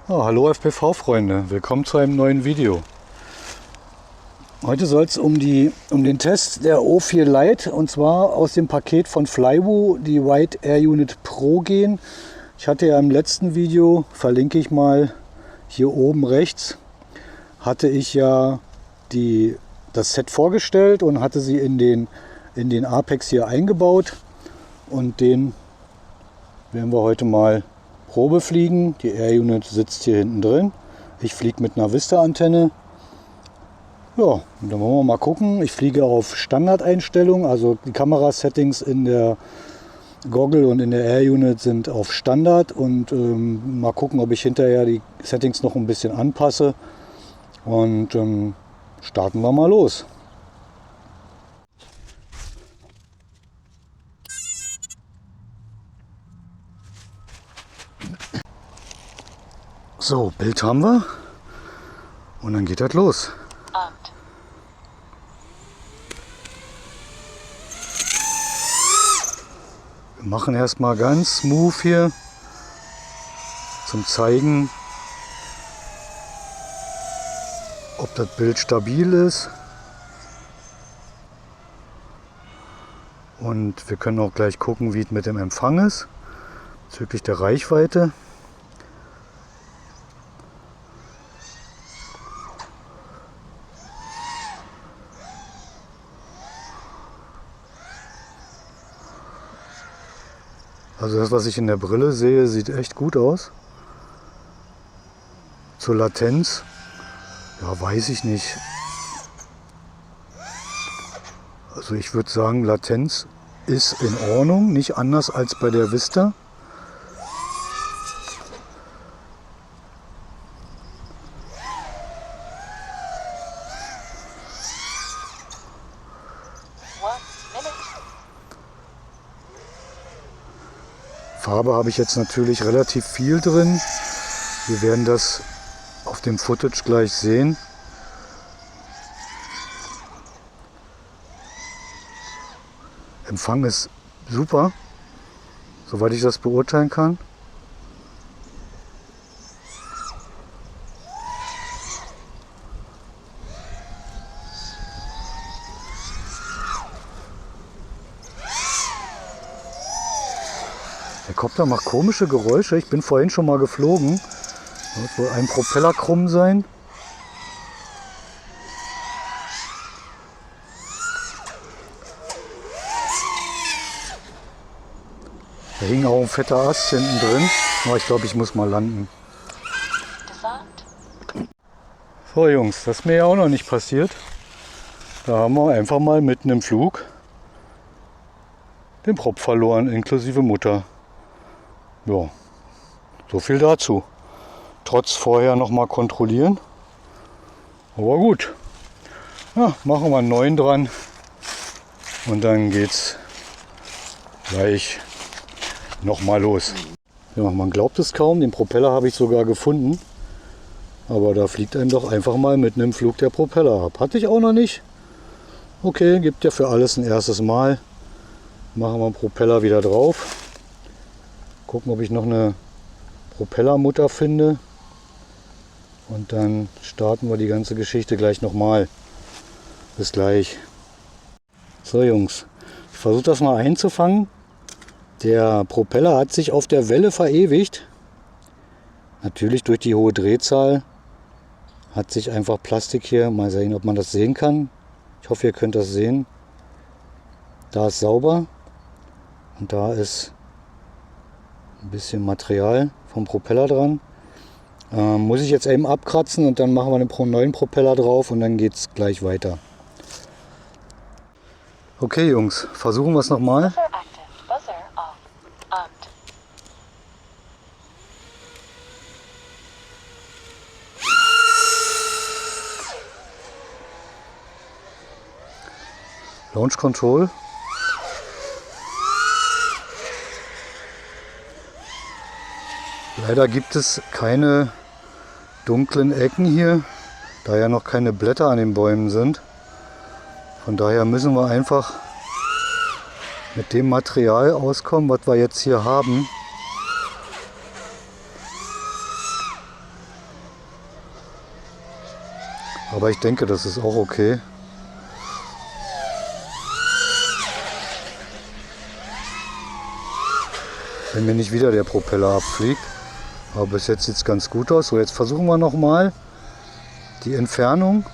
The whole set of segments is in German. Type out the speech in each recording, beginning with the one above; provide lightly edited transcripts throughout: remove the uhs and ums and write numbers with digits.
Hallo FPV-Freunde, willkommen zu einem neuen Video. Heute soll es um den Test der O4 Lite und zwar aus dem Paket von Flywoo, die White Air Unit Pro gehen. Ich hatte ja im letzten Video, verlinke ich mal hier oben rechts, hatte ich ja das Set vorgestellt und hatte sie in den Apex hier eingebaut und den werden wir heute mal Probe fliegen. Die Air Unit sitzt hier hinten drin. Ich fliege mit einer Vista-Antenne. Ja, und dann wollen wir mal gucken. Ich fliege auf Standardeinstellung, also die Kamerasettings in der Goggle und in der Air Unit sind auf Standard und mal gucken, ob ich hinterher die Settings noch ein bisschen anpasse. Und starten wir mal los. So, Bild haben wir und dann geht das los. Wir machen erstmal ganz smooth hier zum Zeigen, ob das Bild stabil ist. Und wir können auch gleich gucken, wie es mit dem Empfang ist, bezüglich der Reichweite. Also das, was ich in der Brille sehe, sieht echt gut aus. Zur Latenz, ja, weiß ich nicht. Also ich würde sagen, Latenz ist in Ordnung, nicht anders als bei der Vista. Farbe habe ich jetzt natürlich relativ viel drin. Wir werden das auf dem Footage gleich sehen. Empfang ist super, soweit ich das beurteilen kann. Der Kopter macht komische Geräusche. Ich bin vorhin schon mal geflogen. Da wird wohl ein Propeller krumm sein. Da hing auch ein fetter Ast hinten drin. Aber ich glaube, ich muss mal landen. So Jungs, das ist mir ja auch noch nicht passiert. Da haben wir einfach mal mitten im Flug den Prop verloren, inklusive Mutter. Ja, so viel dazu. Trotz vorher noch mal kontrollieren. Aber gut. Ja, machen wir einen neuen dran. Und dann geht's gleich noch mal los. Ja, man glaubt es kaum, den Propeller habe ich sogar gefunden. Aber da fliegt einem doch einfach mal mitten im Flug der Propeller ab. Hatte ich auch noch nicht. Okay, gibt ja für alles ein erstes Mal. Machen wir den Propeller wieder drauf. Gucken, ob ich noch eine Propellermutter finde. Und dann starten wir die ganze Geschichte gleich nochmal. Bis gleich. So Jungs, ich versuche das mal einzufangen. Der Propeller hat sich auf der Welle verewigt. Natürlich durch die hohe Drehzahl hat sich einfach Plastik hier. Mal sehen, ob man das sehen kann. Ich hoffe, ihr könnt das sehen. Da ist sauber. Und da ist ein bisschen Material vom Propeller dran. Muss ich jetzt eben abkratzen und dann machen wir einen neuen Propeller drauf und dann geht es gleich weiter. Okay Jungs, versuchen wir es nochmal. Launch Control. Leider gibt es keine dunklen Ecken hier, da ja noch keine Blätter an den Bäumen sind. Von daher müssen wir einfach mit dem Material auskommen, was wir jetzt hier haben. Aber ich denke, das ist auch okay. Wenn mir nicht wieder der Propeller abfliegt. Aber bis jetzt sieht es ganz gut aus. So, jetzt versuchen wir nochmal die Entfernung.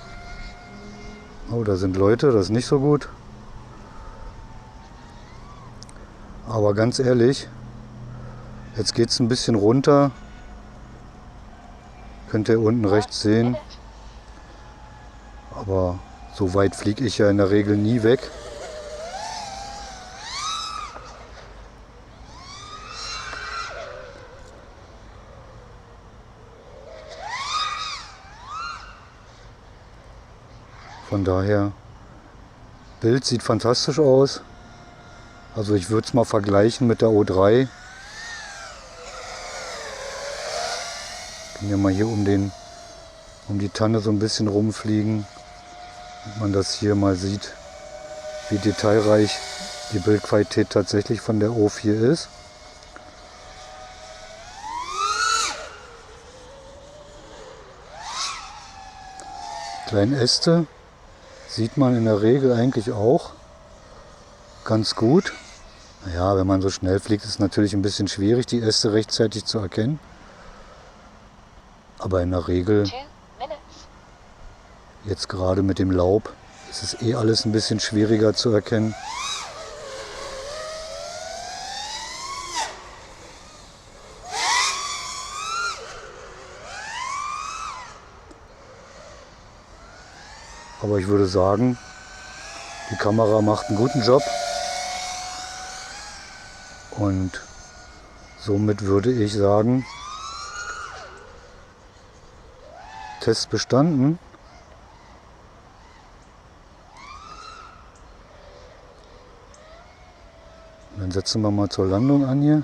Oh, da sind Leute, das ist nicht so gut. Aber ganz ehrlich, jetzt geht es ein bisschen runter. Könnt ihr unten rechts sehen. Aber so weit fliege ich ja in der Regel nie weg. Von daher, Bild sieht fantastisch aus. Also ich würde es mal vergleichen mit der O3. Ich kann ja mal hier um die Tanne so ein bisschen rumfliegen. Wenn man das hier mal sieht, wie detailreich die Bildqualität tatsächlich von der O4 ist. Kleine Äste sieht man in der Regel eigentlich auch ganz gut. Naja, wenn man so schnell fliegt, ist es natürlich ein bisschen schwierig, die Äste rechtzeitig zu erkennen. Aber in der Regel, jetzt gerade mit dem Laub, ist es eh alles ein bisschen schwieriger zu erkennen. Aber ich würde sagen, die Kamera macht einen guten Job. Und somit würde ich sagen, Test bestanden. Dann setzen wir mal zur Landung an hier.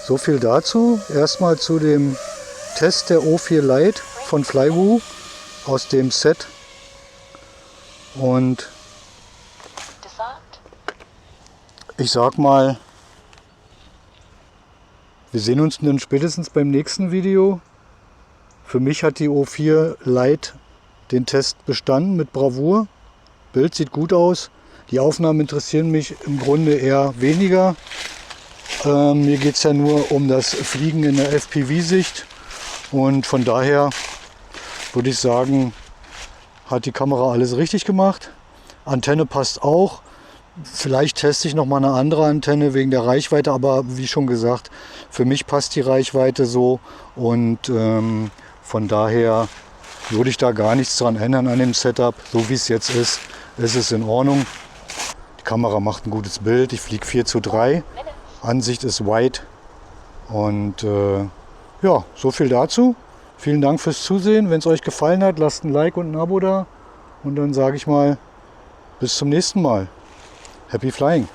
So viel dazu. Erstmal zu dem Test der O4 Lite von Flywoo aus dem Set. Und ich sag mal, wir sehen uns dann spätestens beim nächsten Video. Für mich hat die O4 Lite den Test bestanden mit Bravour. Bild sieht gut aus. Die Aufnahmen interessieren mich im Grunde eher weniger. Mir geht es ja nur um das Fliegen in der FPV-Sicht. Und von daher würde ich sagen, hat die Kamera alles richtig gemacht. Antenne passt auch. Vielleicht teste ich noch mal eine andere Antenne wegen der Reichweite, aber wie schon gesagt, für mich passt die Reichweite so und von daher würde ich da gar nichts dran ändern an dem Setup. So wie es jetzt ist es in Ordnung. Die Kamera macht ein gutes Bild. Ich fliege 4:3. Ansicht ist wide und ja, so viel dazu. Vielen Dank fürs Zusehen. Wenn es euch gefallen hat, lasst ein Like und ein Abo da und dann sage ich mal bis zum nächsten Mal. Happy Flying!